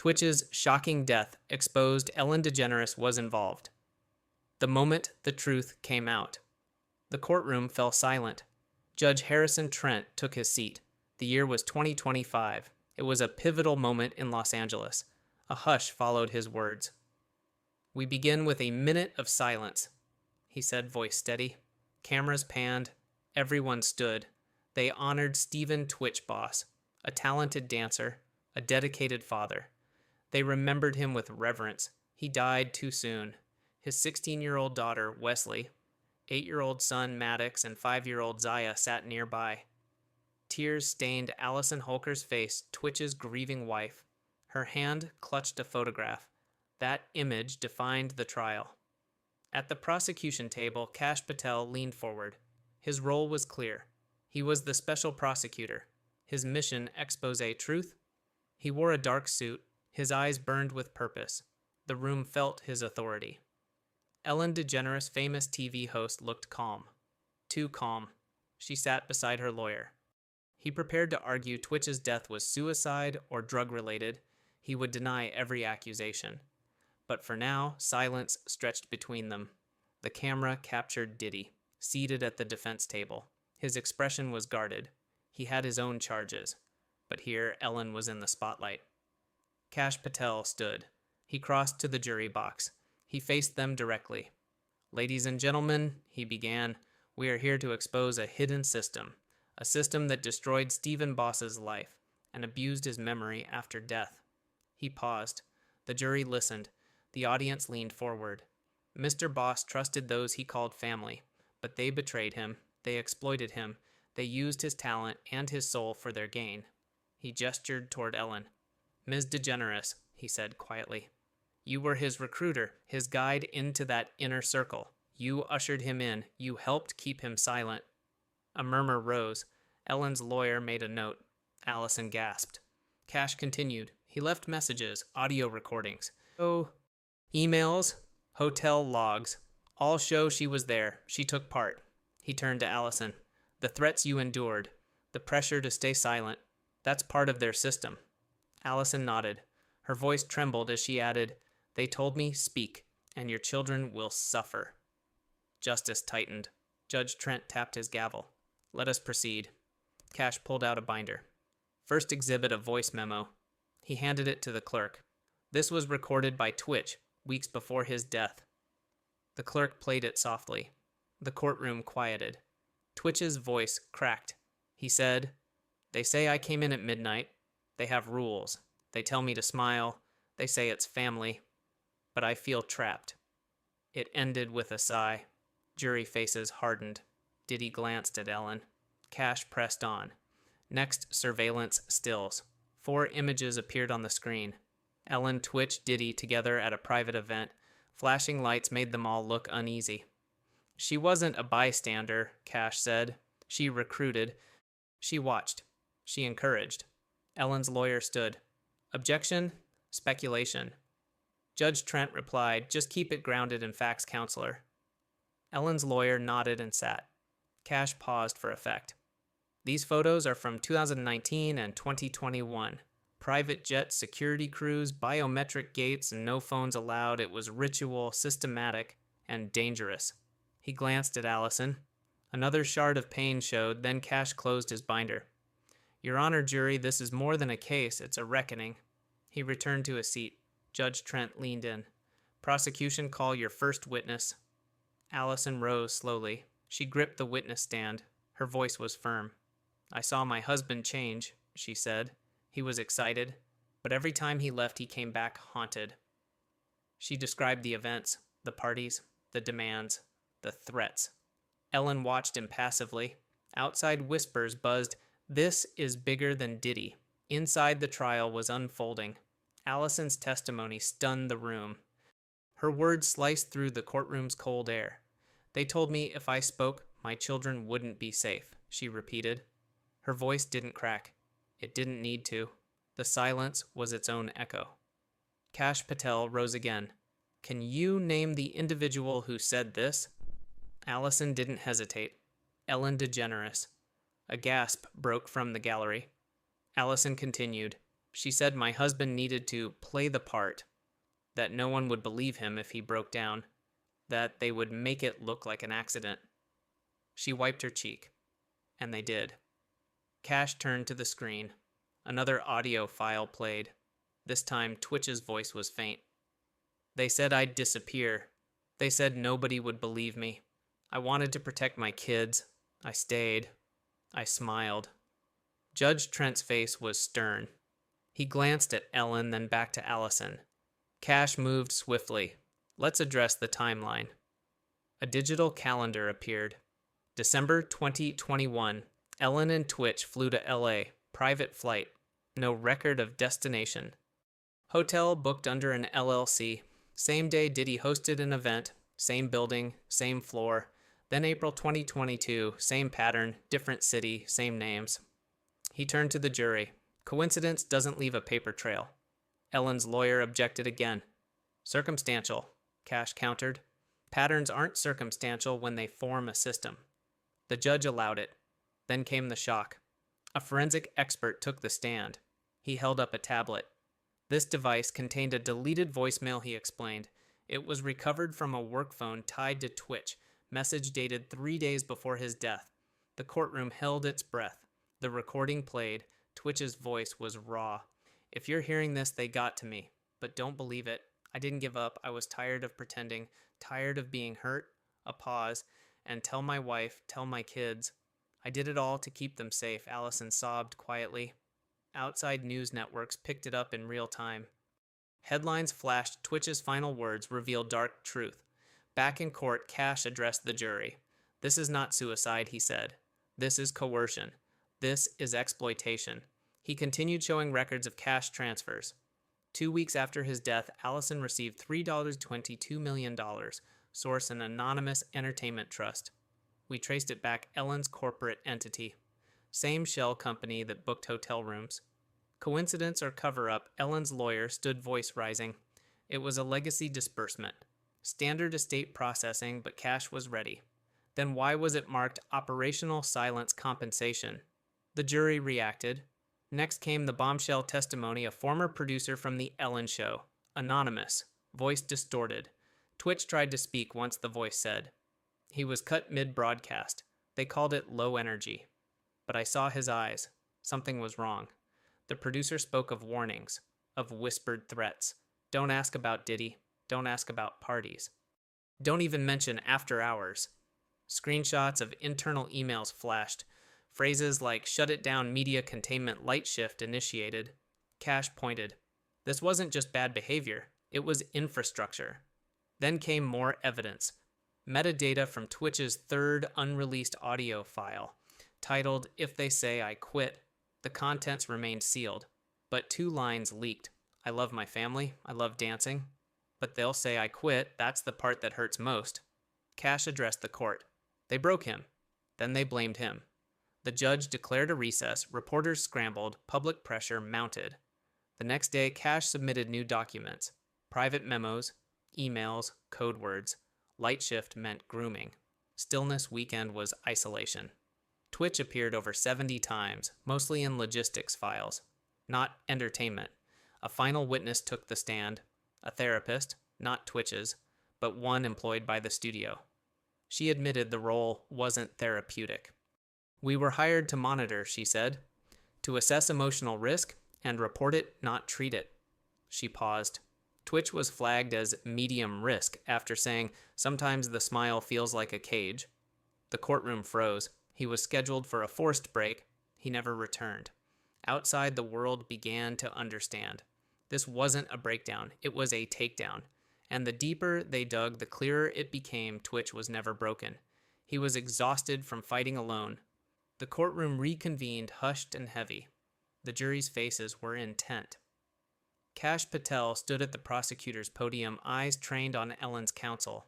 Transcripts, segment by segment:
Twitch's shocking death exposed Ellen DeGeneres was involved. The moment the truth came out, the courtroom fell silent. Judge Harrison Trent took his seat. The year was 2025. It was a pivotal moment in Los Angeles. A hush followed his words. "We begin with a minute of silence," he said, voice steady. Cameras panned. Everyone stood. They honored Stephen Twitch Boss, a talented dancer, a dedicated father. They remembered him with reverence. He died too soon. His 16-year-old daughter, Wesley, 8-year-old son, Maddox, and 5-year-old Zaya sat nearby. Tears stained Allison Holker's face, Twitch's grieving wife. Her hand clutched a photograph. That image defined the trial. At the prosecution table, Kash Patel leaned forward. His role was clear. He was the special prosecutor. His mission, expose truth. He wore a dark suit. His eyes burned with purpose. The room felt his authority. Ellen DeGeneres, famous TV host, looked calm. Too calm. She sat beside her lawyer. He prepared to argue Twitch's death was suicide or drug-related. He would deny every accusation. But for now, silence stretched between them. The camera captured Diddy, seated at the defense table. His expression was guarded. He had his own charges. But here, Ellen was in the spotlight. Kash Patel stood. He crossed to the jury box. He faced them directly. "Ladies and gentlemen," he began, "we are here to expose a hidden system, a system that destroyed Stephen Boss's life and abused his memory after death." He paused. The jury listened. The audience leaned forward. Mr. Boss trusted those he called family, but they betrayed him. They exploited him. They used his talent and his soul for their gain. He gestured toward Ellen. "Ms. DeGeneres," he said quietly, "you were his recruiter, his guide into that inner circle. You ushered him in. You helped keep him silent." A murmur rose. Ellen's lawyer made a note. Allison gasped. Kash continued. "He left messages, audio recordings, emails, hotel logs. All show she was there. She took part." He turned to Allison. "The threats you endured, the pressure to stay silent, that's part of their system." Allison nodded. Her voice trembled as she added, "They told me, speak, and your children will suffer." Justice tightened. Judge Trent tapped his gavel. "Let us proceed." Kash pulled out a binder. "First exhibit, a voice memo." He handed it to the clerk. "This was recorded by Twitch weeks before his death." The clerk played it softly. The courtroom quieted. Twitch's voice cracked. He said, "They say I came in at midnight. They have rules. They tell me to smile. They say it's family. But I feel trapped." It ended with a sigh. Jury faces hardened. Diddy glanced at Ellen. Kash pressed on. Next, surveillance stills. 4 images appeared on the screen. Ellen, Twitch, Diddy together at a private event. Flashing lights made them all look uneasy. "She wasn't a bystander," Kash said. "She recruited. She watched. She encouraged." Ellen's lawyer stood. "Objection? Speculation." Judge Trent replied, "Just keep it grounded in facts, counselor." Ellen's lawyer nodded and sat. Kash paused for effect. "These photos are from 2019 and 2021. Private jet security crews, biometric gates, and no phones allowed. It was ritual, systematic, and dangerous." He glanced at Allison. Another shard of pain showed, then Kash closed his binder. "Your Honor, jury, this is more than a case, it's a reckoning." He returned to his seat. Judge Trent leaned in. "Prosecution, call your first witness." Allison rose slowly. She gripped the witness stand. Her voice was firm. "I saw my husband change," she said. "He was excited, but every time he left, he came back haunted." She described the events, the parties, the demands, the threats. Ellen watched impassively. Outside whispers buzzed, "This is bigger than Diddy." Inside, the trial was unfolding. Allison's testimony stunned the room. Her words sliced through the courtroom's cold air. "They told me if I spoke, my children wouldn't be safe," she repeated. Her voice didn't crack. It didn't need to. The silence was its own echo. Kash Patel rose again. "Can you name the individual who said this?" Allison didn't hesitate. "Ellen DeGeneres." A gasp broke from the gallery. Allison continued. She said my husband needed to play the part, that no one would believe him if he broke down, that they would make it look like an accident. She wiped her cheek, and they did. Cash turned to the screen. Another audio file played. This time, Twitch's voice was faint. They said I'd disappear. They said nobody would believe me. I wanted to protect my kids. I stayed. I smiled. Judge Trent's face was stern. He glanced at Ellen, then back to Allison. Cash moved swiftly. Let's address the timeline. A digital calendar appeared. December 2021. Ellen and Twitch flew to LA. Private flight. No record of destination. Hotel booked under an LLC. Same day Diddy hosted an event. Same building, same floor. Then April 2022. Same pattern, different city, same names. He turned to the jury. Coincidence doesn't leave a paper trail. Ellen's lawyer objected again. Circumstantial, Cash countered. Patterns aren't circumstantial when they form a system. The judge allowed it. Then came the shock. A forensic expert took the stand. He held up a tablet. This device contained a deleted voicemail, he explained. It was recovered from a work phone tied to Twitch, message dated 3 days before his death. The courtroom held its breath. The recording played. Twitch's voice was raw. If you're hearing this, they got to me. But don't believe it. I didn't give up. I was tired of pretending, tired of being hurt. A pause. And tell my wife, tell my kids. I did it all to keep them safe, Allison sobbed quietly. Outside news networks picked it up in real time. Headlines flashed. Twitch's final words revealed dark truth. Back in court, Cash addressed the jury. This is not suicide, he said. This is coercion. This is exploitation. He continued showing records of cash transfers. 2 weeks after his death, Allison received $3.22 million. Source an anonymous entertainment trust. We traced it back Ellen's corporate entity. Same shell company that booked hotel rooms. Coincidence or cover-up, Ellen's lawyer stood voice rising. It was a legacy disbursement. Standard estate processing, but Cash was ready. Then why was it marked operational silence compensation? The jury reacted. Next came the bombshell testimony of former producer from The Ellen Show. Anonymous. Voice distorted. Twitch tried to speak once the voice said. He was cut mid-broadcast. They called it low energy. But I saw his eyes. Something was wrong. The producer spoke of warnings, of whispered threats. Don't ask about Diddy. Don't ask about parties. Don't even mention after hours. Screenshots of internal emails flashed. Phrases like shut it down, media containment light shift initiated. Cash pointed. This wasn't just bad behavior. It was infrastructure. Then came more evidence. Metadata from Twitch's third unreleased audio file. Titled, If They Say I Quit. The contents remained sealed, but 2 lines leaked. I love my family. I love dancing. But they'll say I quit. That's the part that hurts most. Cash addressed the court. They broke him. Then they blamed him. The judge declared a recess. Reporters scrambled. Public pressure mounted. The next day, Cash submitted new documents. Private memos, emails, code words. Light shift meant grooming. Stillness weekend was isolation. Twitch appeared over 70 times, mostly in logistics files, not entertainment. A final witness took the stand, a therapist, not Twitch's, but one employed by the studio. She admitted the role wasn't therapeutic. We were hired to monitor, she said, to assess emotional risk and report it, not treat it. She paused. Twitch was flagged as medium risk after saying, sometimes the smile feels like a cage. The courtroom froze. He was scheduled for a forced break. He never returned. Outside, the world began to understand. This wasn't a breakdown. It was a takedown. And the deeper they dug, the clearer it became Twitch was never broken. He was exhausted from fighting alone. The courtroom reconvened, hushed and heavy. The jury's faces were intent. Cash Patel stood at the prosecutor's podium, eyes trained on Ellen's counsel.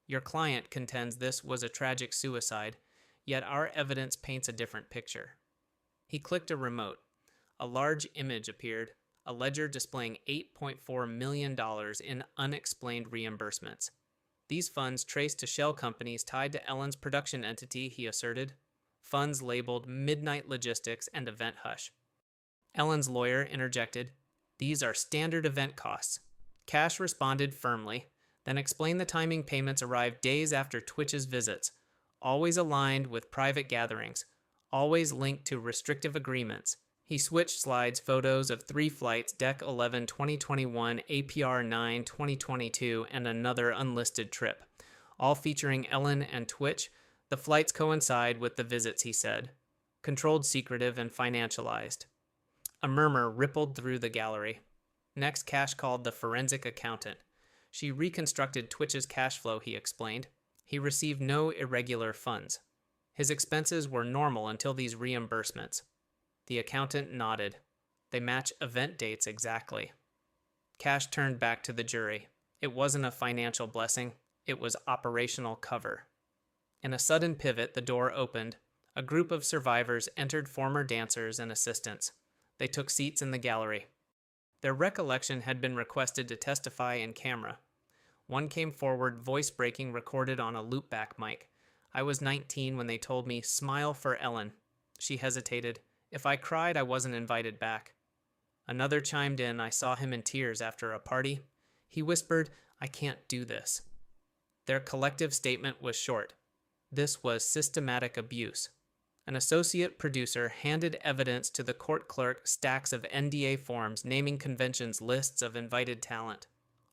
Your client contends this was a tragic suicide, yet our evidence paints a different picture. He clicked a remote. A large image appeared, a ledger displaying $8.4 million in unexplained reimbursements. These funds traced to shell companies tied to Ellen's production entity, he asserted. Funds labeled Midnight Logistics and Event Hush. Ellen's lawyer interjected, "These are standard event costs." Cash responded firmly, then explained the timing payments arrived days after Twitch's visits, always aligned with private gatherings, always linked to restrictive agreements. He switched slides photos of 3 flights, Deck 11 2021, APR 9 2022, and another unlisted trip, all featuring Ellen and Twitch. The flights coincide with the visits, he said. Controlled, secretive, and financialized. A murmur rippled through the gallery. Next, Cash called the forensic accountant. She reconstructed Twitch's cash flow, he explained. He received no irregular funds. His expenses were normal until these reimbursements. The accountant nodded. They match event dates exactly. Cash turned back to the jury. It wasn't a financial blessing. It was operational cover. In a sudden pivot, the door opened. A group of survivors entered, former dancers and assistants. They took seats in the gallery. Their recollection had been requested to testify in camera. One came forward, voice breaking, recorded on a loopback mic. "I was 19 when they told me, 'Smile for Ellen.' She hesitated. If I cried, I wasn't invited back." Another chimed in, "I saw him in tears after a party. He whispered, 'I can't do this.'" Their collective statement was short. This was systematic abuse. An associate producer handed evidence to the court clerk, stacks of NDA forms, naming conventions, lists of invited talent,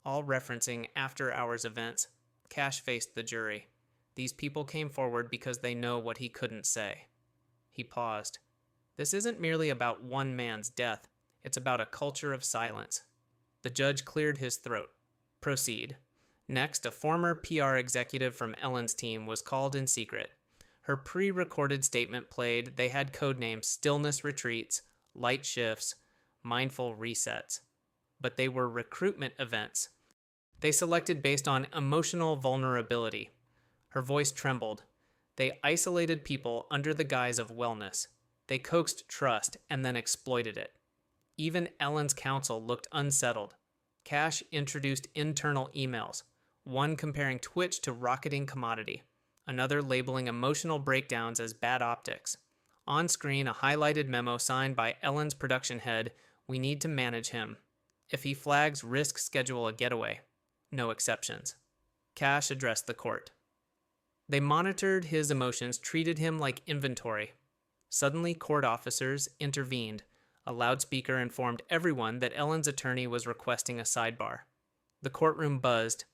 all referencing after-hours events. Cash faced the jury. These people came forward because they know what he couldn't say. He paused. This isn't merely about one man's death. It's about a culture of silence. The judge cleared his throat. "Proceed." Next, a former PR executive from Ellen's team was called in secret. Her pre-recorded statement played. They had codenames Stillness Retreats, Light Shifts, Mindful Resets. But they were recruitment events. They selected based on emotional vulnerability. Her voice trembled. They isolated people under the guise of wellness. They coaxed trust and then exploited it. Even Ellen's counsel looked unsettled. Cash introduced internal emails, one comparing Twitch to rocketing commodity, another labeling emotional breakdowns as bad optics. On screen, a highlighted memo signed by Ellen's production head, "We need to manage him. If he flags, risk schedule a getaway. No exceptions." Cash addressed the court. They monitored his emotions, treated him like inventory. Suddenly, court officers intervened. A loudspeaker informed everyone that Ellen's attorney was requesting a sidebar. The courtroom buzzed.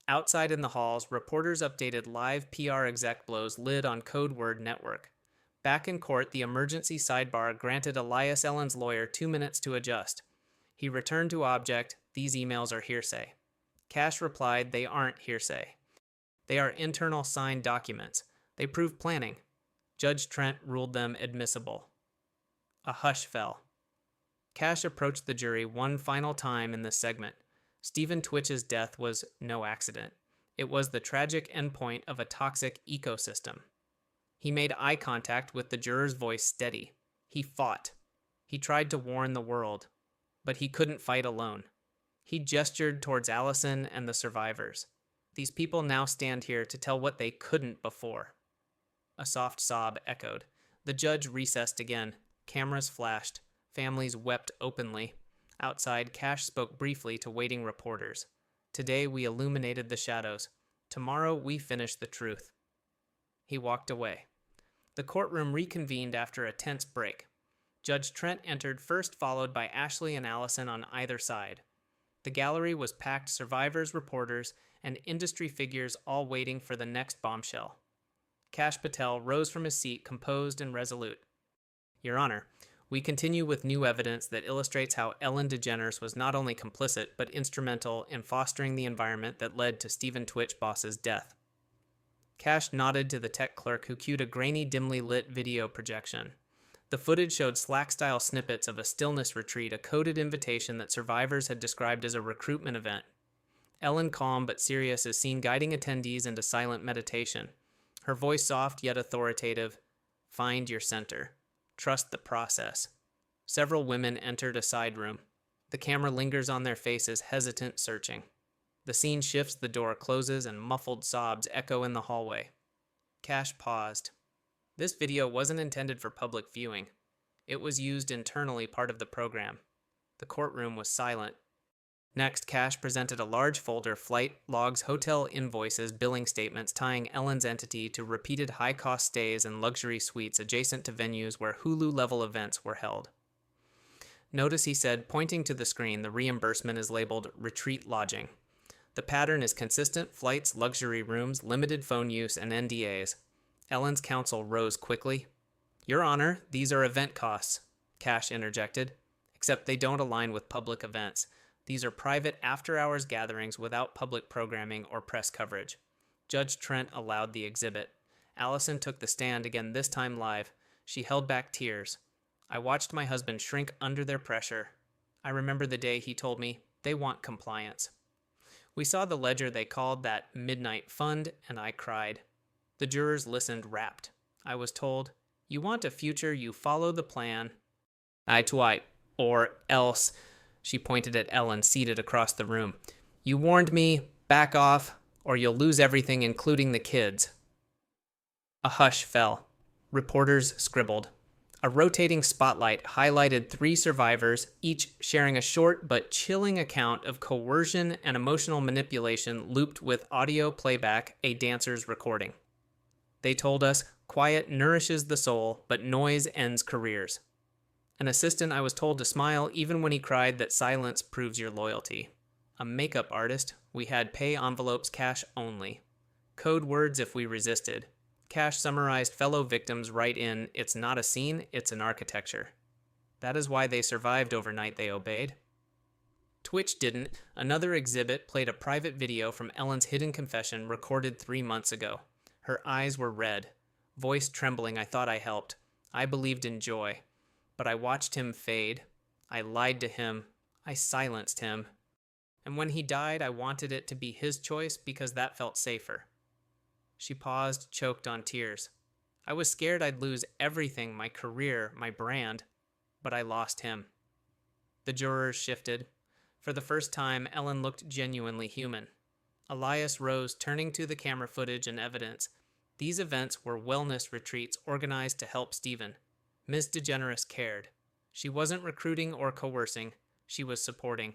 Outside in the halls, reporters updated live PR exec blows lid on code word network. Back in court, the emergency sidebar granted Elias Ellen's lawyer 2 minutes to adjust. He returned to object, "These emails are hearsay." Cash replied, "They aren't hearsay. They are internal signed documents. They prove planning." Judge Trent ruled them admissible. A hush fell. Cash approached the jury one final time in this segment. Stephen Twitch's death was no accident. It was the tragic endpoint of a toxic ecosystem. He made eye contact with the juror's voice steady. He fought. He tried to warn the world, but he couldn't fight alone. He gestured towards Allison and the survivors. These people now stand here to tell what they couldn't before. A soft sob echoed. The judge recessed again. Cameras flashed. Families wept openly. Outside, Cash spoke briefly to waiting reporters. "Today we illuminated the shadows. Tomorrow we finish the truth." He walked away. The courtroom reconvened after a tense break. Judge Trent entered first, followed by Ashley and Allison on either side. The gallery was packed, survivors, reporters, and industry figures all waiting for the next bombshell. Cash Patel rose from his seat, composed and resolute. "Your Honor, we continue with new evidence that illustrates how Ellen DeGeneres was not only complicit, but instrumental in fostering the environment that led to Stephen Twitch Boss's death." Cash nodded to the tech clerk, who cued a grainy, dimly lit video projection. The footage showed Slack-style snippets of a stillness retreat, a coded invitation that survivors had described as a recruitment event. Ellen, calm but serious, is seen guiding attendees into silent meditation. Her voice soft yet authoritative. "Find your center. Trust the process." Several women entered a side room. The camera lingers on their faces, hesitant, searching. The scene shifts, the door closes, and muffled sobs echo in the hallway. Cash paused. This video wasn't intended for public viewing. It was used internally, part of the program. The courtroom was silent. Next, Cash presented a large folder, flight logs, hotel invoices, billing statements tying Ellen's entity to repeated high-cost stays and luxury suites adjacent to venues where Hulu-level events were held. Notice, he said, pointing to the screen, the reimbursement is labeled Retreat Lodging. The pattern is consistent: flights, luxury rooms, limited phone use, and NDAs. Ellen's counsel rose quickly. Your Honor, these are event costs, Cash interjected, except they don't align with public events. These are private after-hours gatherings without public programming or press coverage. Judge Trent allowed the exhibit. Allison took the stand again, this time live. She held back tears. I watched my husband shrink under their pressure. I remember the day he told me, they want compliance. We saw the ledger they called that Midnight Fund, and I cried. The jurors listened rapt. I was told, you want a future, you follow the plan. Eye to eye, or else... She pointed at Ellen, seated across the room. You warned me, back off, or you'll lose everything, including the kids. A hush fell. Reporters scribbled. A rotating spotlight highlighted 3 survivors, each sharing a short but chilling account of coercion and emotional manipulation looped with audio playback, a dancer's recording. They told us, quiet nourishes the soul, but noise ends careers. An assistant, I was told to smile even when he cried that silence proves your loyalty. A makeup artist, we had pay envelopes, cash only. Code words if we resisted. Cash summarized fellow victims right in, it's not a scene, it's an architecture. That is why they survived overnight, they obeyed. Twitch didn't. Another exhibit played a private video from Ellen's hidden confession recorded 3 months ago. Her eyes were red. Voice trembling, I thought I helped. I believed in joy. But I watched him fade. I lied to him. I silenced him. And when he died, I wanted it to be his choice because that felt safer. She paused, choked on tears. I was scared I'd lose everything, my career, my brand, but I lost him. The jurors shifted. For the first time, Ellen looked genuinely human. Elias rose, turning to the camera footage and evidence. These events were wellness retreats organized to help Stephen. Ms. DeGeneres cared. She wasn't recruiting or coercing. She was supporting.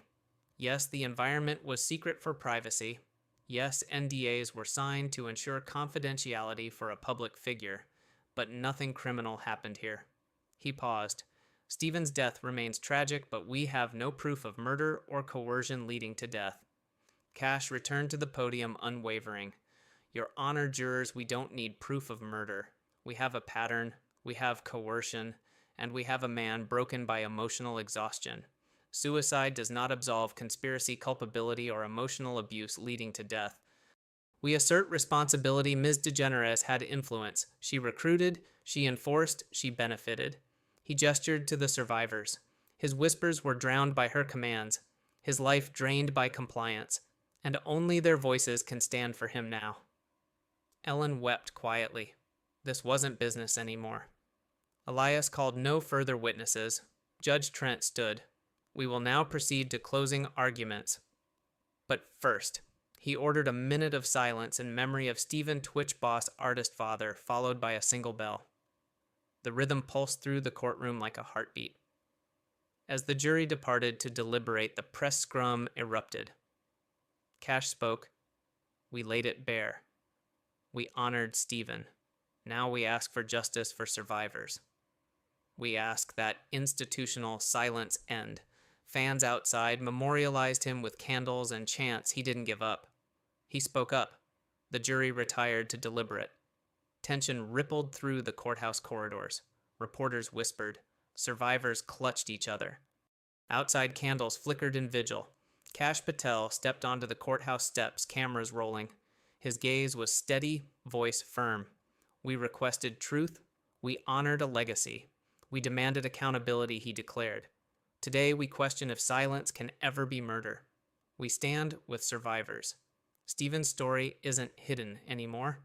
Yes, the environment was secret for privacy. Yes, NDAs were signed to ensure confidentiality for a public figure. But nothing criminal happened here. He paused. Stephen's death remains tragic, but we have no proof of murder or coercion leading to death. Cash returned to the podium unwavering. Your Honor, jurors, we don't need proof of murder. We have a pattern. We have coercion, and we have a man broken by emotional exhaustion. Suicide does not absolve conspiracy, culpability, or emotional abuse leading to death. We assert responsibility. Ms. DeGeneres had influence. She recruited, she enforced, she benefited. He gestured to the survivors. His whispers were drowned by her commands, his life drained by compliance, and only their voices can stand for him now. Ellen wept quietly. This wasn't business anymore. Elias called no further witnesses. Judge Trent stood. We will now proceed to closing arguments. But first, he ordered a minute of silence in memory of Stephen Twitch Boss, artist father, followed by a single bell. The rhythm pulsed through the courtroom like a heartbeat. As the jury departed to deliberate, the press scrum erupted. Cash spoke. We laid it bare. We honored Stephen. Now we ask for justice for survivors. We ask that institutional silence end. Fans outside memorialized him with candles and chants. He didn't give up. He spoke up. The jury retired to deliberate. Tension rippled through the courthouse corridors. Reporters whispered. Survivors clutched each other. Outside candles flickered in vigil. Cash Patel stepped onto the courthouse steps, cameras rolling. His gaze was steady, voice firm. We requested truth. We honored a legacy. We demanded accountability, he declared. Today, we question if silence can ever be murder. We stand with survivors. Stephen's story isn't hidden anymore.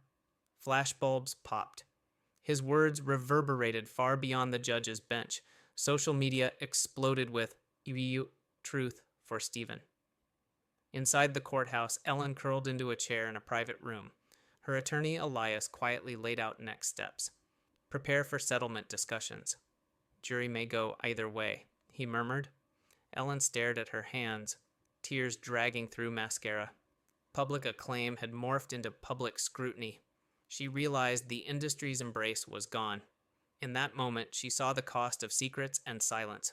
Flashbulbs popped. His words reverberated far beyond the judge's bench. Social media exploded with truth for Stephen. Inside the courthouse, Ellen curled into a chair in a private room. Her attorney, Elias, quietly laid out next steps. Prepare for settlement discussions. jury may go either way," he murmured. Ellen stared at her hands, tears dragging through mascara. Public acclaim had morphed into public scrutiny. She realized the industry's embrace was gone. In that moment, she saw the cost of secrets and silence.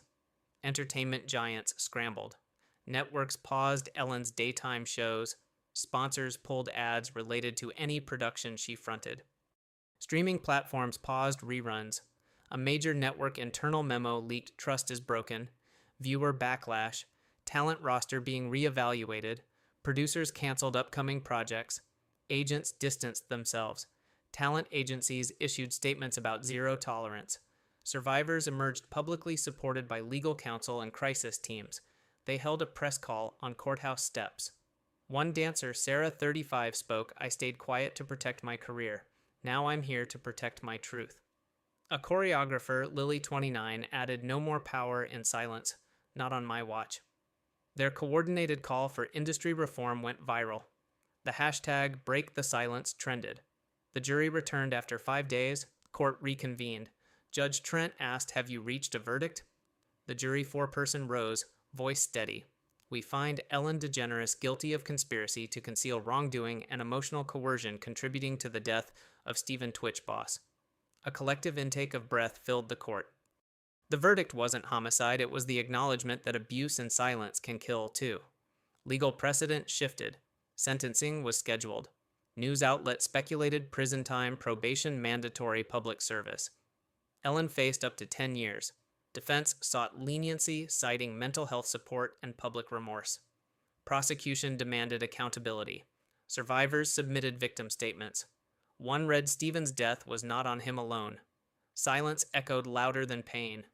Entertainment giants scrambled. Networks paused Ellen's daytime shows. Sponsors pulled ads related to any production she fronted. Streaming platforms paused reruns. A major network internal memo leaked trust is broken. Viewer backlash. Talent roster being reevaluated. Producers canceled upcoming projects. Agents distanced themselves. Talent agencies issued statements about zero tolerance. Survivors emerged publicly supported by legal counsel and crisis teams. They held a press call on courthouse steps. One dancer, Sarah, 35, spoke, "I stayed quiet to protect my career. Now I'm here to protect my truth." A choreographer, Lily, 29, added, "No more power in silence. Not on my watch." Their coordinated call for industry reform went viral. The hashtag Break the Silence trended. The jury returned after 5 days. Court reconvened. Judge Trent asked, "Have you reached a verdict?" The jury four-person rose, voice steady. "We find Ellen DeGeneres guilty of conspiracy to conceal wrongdoing and emotional coercion contributing to the death of Stephen Twitch Boss." A collective intake of breath filled the court. The verdict wasn't homicide, it was the acknowledgement that abuse and silence can kill too. Legal precedent shifted. Sentencing was scheduled. News outlets speculated prison time, probation, mandatory public service. Ellen faced up to 10 years. Defense sought leniency, citing mental health support and public remorse. Prosecution demanded accountability. Survivors submitted victim statements. One read Stephen's death was not on him alone. Silence echoed louder than pain.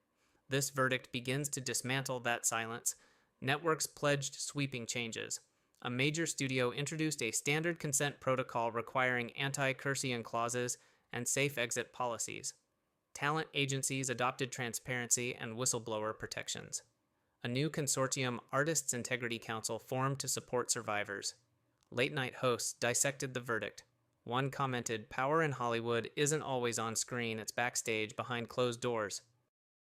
This verdict begins to dismantle that silence. Networks pledged sweeping changes. A major studio introduced a standard consent protocol requiring anti-coercion clauses and safe exit policies. Talent agencies adopted transparency and whistleblower protections. A new consortium, Artists Integrity Council, formed to support survivors. Late-night hosts dissected the verdict. One commented, "Power in Hollywood isn't always on screen, it's backstage behind closed doors."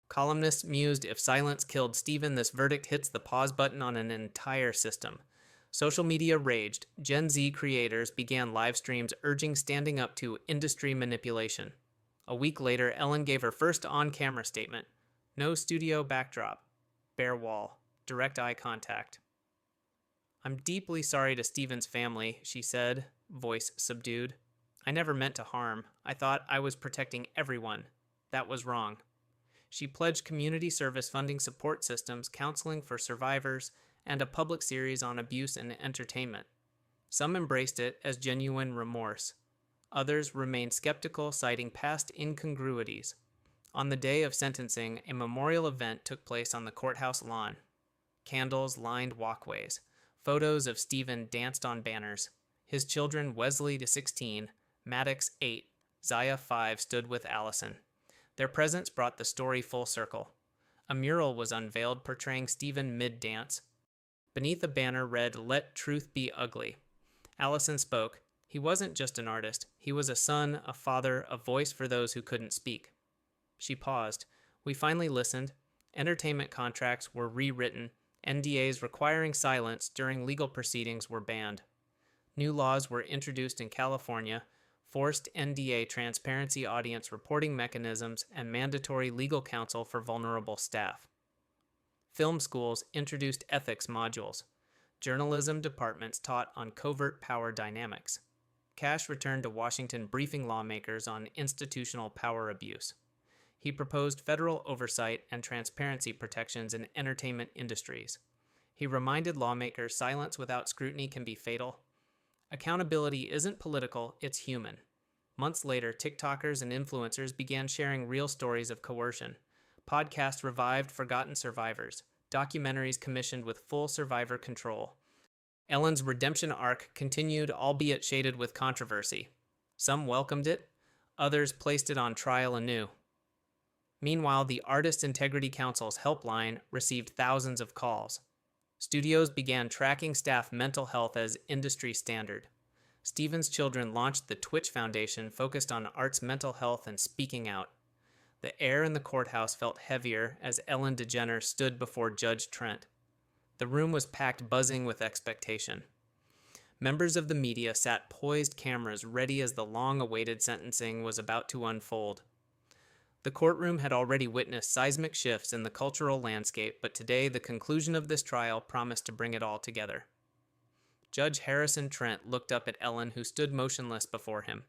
Columnists mused, "If silence killed Stephen, this verdict hits the pause button on an entire system." Social media raged. Gen Z creators began live streams urging standing up to industry manipulation. A week later, Ellen gave her first on-camera statement. No studio backdrop. Bare wall. Direct eye contact. "I'm deeply sorry to Stephen's family," she said, voice subdued. "I never meant to harm. I thought I was protecting everyone. That was wrong." She pledged community service funding support systems, counseling for survivors, and a public series on abuse and entertainment. Some embraced it as genuine remorse. Others remained skeptical, citing past incongruities. On the day of sentencing, a memorial event took place on the courthouse lawn. Candles lined walkways. Photos of Stephen danced on banners. His children, Wesley, 16, Maddox, 8, Zaya, 5, stood with Allison. Their presence brought the story full circle. A mural was unveiled portraying Stephen mid-dance. Beneath a banner read, "Let truth be ugly." Allison spoke. "He wasn't just an artist. He was a son, a father, a voice for those who couldn't speak." She paused. "We finally listened. Entertainment contracts were rewritten. NDAs requiring silence during legal proceedings were banned. New laws were introduced in California, forced NDA transparency audience reporting mechanisms, and mandatory legal counsel for vulnerable staff. Film schools introduced ethics modules. Journalism departments taught on covert power dynamics. Cash returned to Washington briefing lawmakers on institutional power abuse. He proposed federal oversight and transparency protections in entertainment industries. He reminded lawmakers silence without scrutiny can be fatal. Accountability isn't political, it's human. Months later, TikTokers and influencers began sharing real stories of coercion. Podcasts revived forgotten survivors. Documentaries commissioned with full survivor control. Ellen's redemption arc continued, albeit shaded with controversy. Some welcomed it, others placed it on trial anew. Meanwhile, the Artist Integrity Council's helpline received thousands of calls. Studios began tracking staff mental health as industry standard. Stephen's children launched the Twitch Foundation focused on arts mental health and speaking out. The air in the courthouse felt heavier as Ellen DeGeneres stood before Judge Trent. The room was packed, buzzing with expectation. Members of the media sat poised, cameras ready as the long-awaited sentencing was about to unfold. The courtroom had already witnessed seismic shifts in the cultural landscape, but today the conclusion of this trial promised to bring it all together. Judge Harrison Trent looked up at Ellen, who stood motionless before him.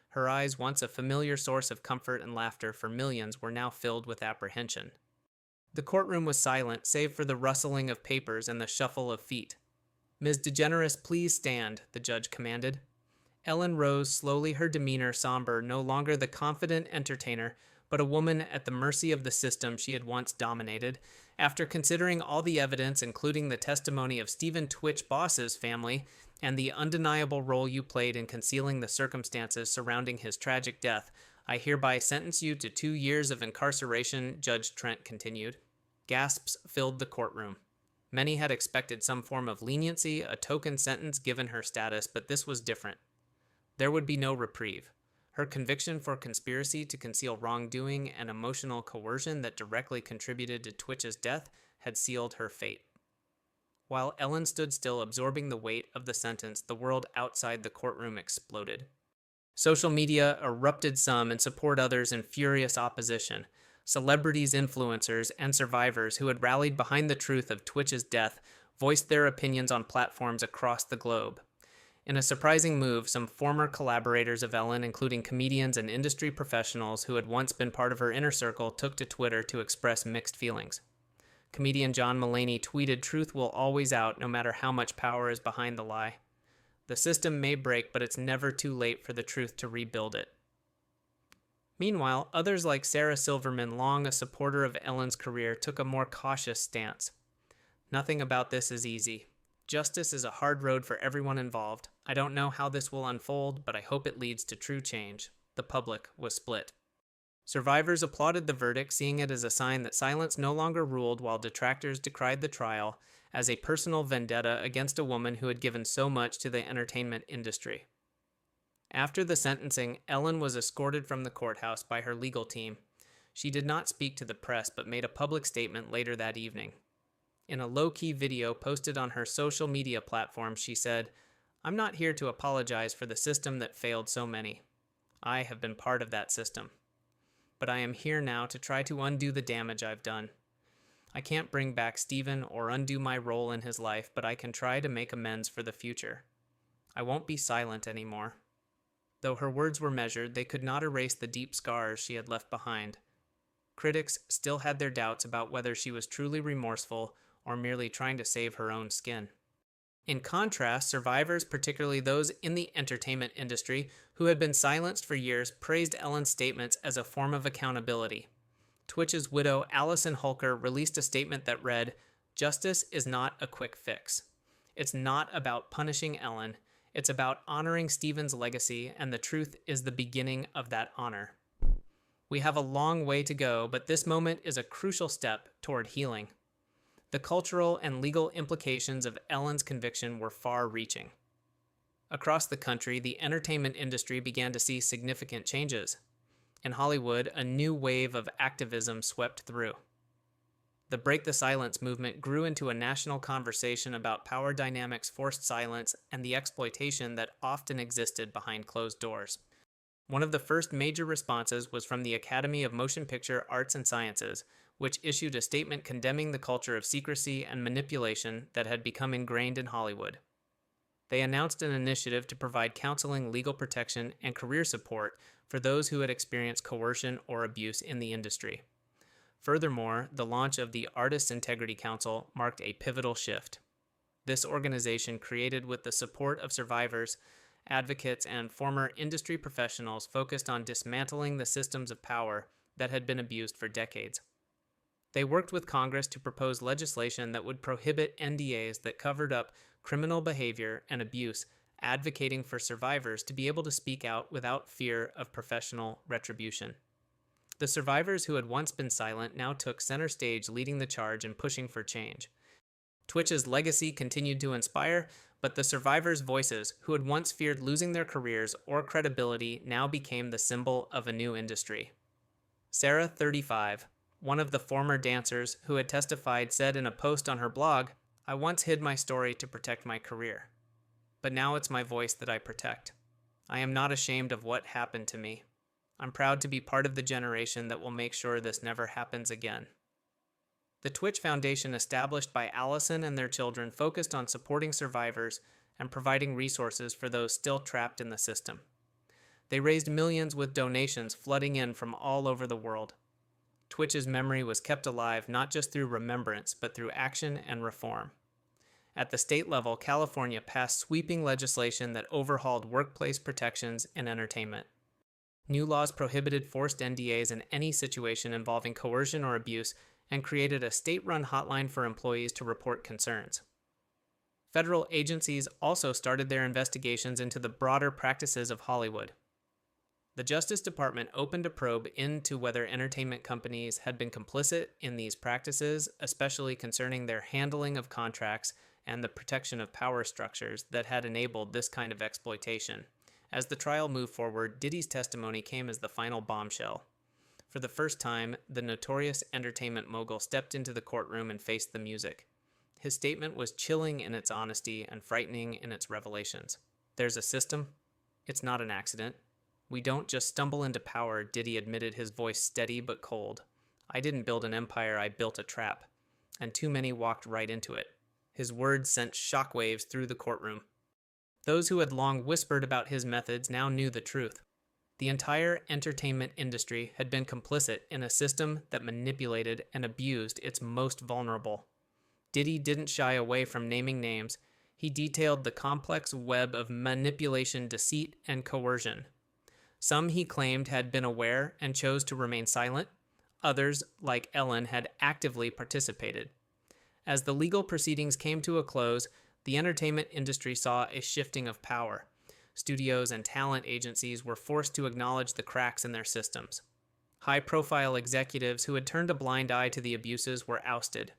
Her eyes, once a familiar source of comfort and laughter for millions, were now filled with apprehension. The courtroom was silent, save for the rustling of papers and the shuffle of feet. "Ms. DeGeneres, please stand," the judge commanded. Ellen rose slowly, her demeanor somber, no longer the confident entertainer, but a woman at the mercy of the system she had once dominated. After considering all the evidence, including the testimony of Stephen Twitch Boss's family and the undeniable role you played in concealing the circumstances surrounding his tragic death, I hereby sentence you to 2 years of incarceration, Judge Trent continued. Gasps filled the courtroom. Many had expected some form of leniency, a token sentence given her status, but this was different. There would be no reprieve. Her conviction for conspiracy to conceal wrongdoing and emotional coercion that directly contributed to Twitch's death had sealed her fate. While Ellen stood still, absorbing the weight of the sentence, the world outside the courtroom exploded. Social media erupted, some in support, others in furious opposition. Celebrities, influencers, and survivors who had rallied behind the truth of Twitch's death voiced their opinions on platforms across the globe. In a surprising move, some former collaborators of Ellen, including comedians and industry professionals who had once been part of her inner circle, took to Twitter to express mixed feelings. Comedian John Mulaney tweeted, "Truth will always out, no matter how much power is behind the lie. The system may break, but it's never too late for the truth to rebuild it." Meanwhile, others like Sarah Silverman, long a supporter of Ellen's career, took a more cautious stance. "Nothing about this is easy. Justice is a hard road for everyone involved. I don't know how this will unfold, but I hope it leads to true change." The public was split. Survivors applauded the verdict, seeing it as a sign that silence no longer ruled, while detractors decried the trial as a personal vendetta against a woman who had given so much to the entertainment industry. After the sentencing, Ellen was escorted from the courthouse by her legal team. She did not speak to the press, but made a public statement later that evening. In a low-key video posted on her social media platform, she said, "I'm not here to apologize for the system that failed so many. I have been part of that system. But I am here now to try to undo the damage I've done. I can't bring back Stephen or undo my role in his life, but I can try to make amends for the future. I won't be silent anymore." Though her words were measured, they could not erase the deep scars she had left behind. Critics still had their doubts about whether she was truly remorseful or merely trying to save her own skin. In contrast, survivors, particularly those in the entertainment industry who had been silenced for years, praised Ellen's statements as a form of accountability. Twitch's widow, Allison Holker, released a statement that read, "Justice is not a quick fix. It's not about punishing Ellen. It's about honoring Stephen's legacy, and the truth is the beginning of that honor. We have a long way to go, but this moment is a crucial step toward healing." The cultural and legal implications of Ellen's conviction were far-reaching. Across the country, the entertainment industry began to see significant changes. In Hollywood, a new wave of activism swept through. The Break the Silence movement grew into a national conversation about power dynamics, forced silence, and the exploitation that often existed behind closed doors. One of the first major responses was from the Academy of Motion Picture Arts and Sciences, which issued a statement condemning the culture of secrecy and manipulation that had become ingrained in Hollywood. They announced an initiative to provide counseling, legal protection, and career support for those who had experienced coercion or abuse in the industry. Furthermore, the launch of the Artists' Integrity Council marked a pivotal shift. This organization, created with the support of survivors, advocates, and former industry professionals, focused on dismantling the systems of power that had been abused for decades. They worked with Congress to propose legislation that would prohibit NDAs that covered up criminal behavior and abuse, advocating for survivors to be able to speak out without fear of professional retribution. The survivors who had once been silent now took center stage, leading the charge and pushing for change. Twitch's legacy continued to inspire, but the survivors' voices, who had once feared losing their careers or credibility, now became the symbol of a new industry. Sarah, 35, one of the former dancers who had testified, said in a post on her blog, "I once hid my story to protect my career, but now it's my voice that I protect. I am not ashamed of what happened to me. I'm proud to be part of the generation that will make sure this never happens again." The Twitch Foundation, established by Allison and their children, focused on supporting survivors and providing resources for those still trapped in the system. They raised millions with donations flooding in from all over the world. Twitch's memory was kept alive not just through remembrance, but through action and reform. At the state level, California passed sweeping legislation that overhauled workplace protections in entertainment. New laws prohibited forced NDAs in any situation involving coercion or abuse and created a state-run hotline for employees to report concerns. Federal agencies also started their investigations into the broader practices of Hollywood. The Justice Department opened a probe into whether entertainment companies had been complicit in these practices, especially concerning their handling of contracts and the protection of power structures that had enabled this kind of exploitation. As the trial moved forward, Diddy's testimony came as the final bombshell. For the first time, the notorious entertainment mogul stepped into the courtroom and faced the music. His statement was chilling in its honesty and frightening in its revelations. "There's a system. It's not an accident. We don't just stumble into power," Diddy admitted, his voice steady but cold. "I didn't build an empire, I built a trap. And too many walked right into it." His words sent shockwaves through the courtroom. Those who had long whispered about his methods now knew the truth. The entire entertainment industry had been complicit in a system that manipulated and abused its most vulnerable. Diddy didn't shy away from naming names. He detailed the complex web of manipulation, deceit, and coercion. Some he claimed had been aware and chose to remain silent. Others, like Ellen, had actively participated. As the legal proceedings came to a close, the entertainment industry saw a shifting of power. Studios and talent agencies were forced to acknowledge the cracks in their systems. High-profile executives who had turned a blind eye to the abuses were ousted.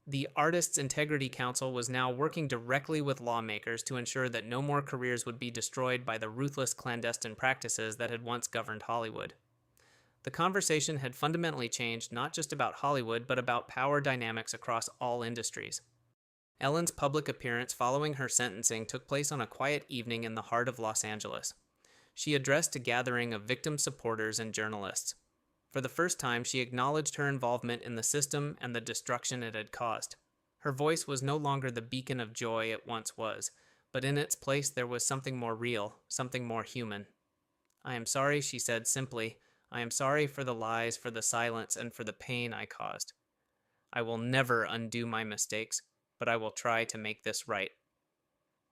The Artists' Integrity Council was now working directly with lawmakers to ensure that no more careers would be destroyed by the ruthless clandestine practices that had once governed Hollywood. The conversation had fundamentally changed, not just about Hollywood, but about power dynamics across all industries. Ellen's public appearance following her sentencing took place on a quiet evening in the heart of Los Angeles. She addressed a gathering of victim supporters and journalists. For the first time, she acknowledged her involvement in the system and the destruction it had caused. Her voice was no longer the beacon of joy it once was, but in its place there was something more real, something more human. "I am sorry," she said simply. "I am sorry for the lies, for the silence, and for the pain I caused. I will never undo my mistakes, but I will try to make this right."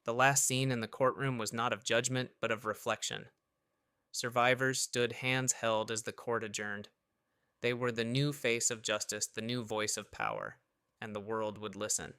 The last scene in the courtroom was not of judgment, but of reflection. Survivors stood hands held as the court adjourned. They were the new face of justice, the new voice of power, and the world would listen.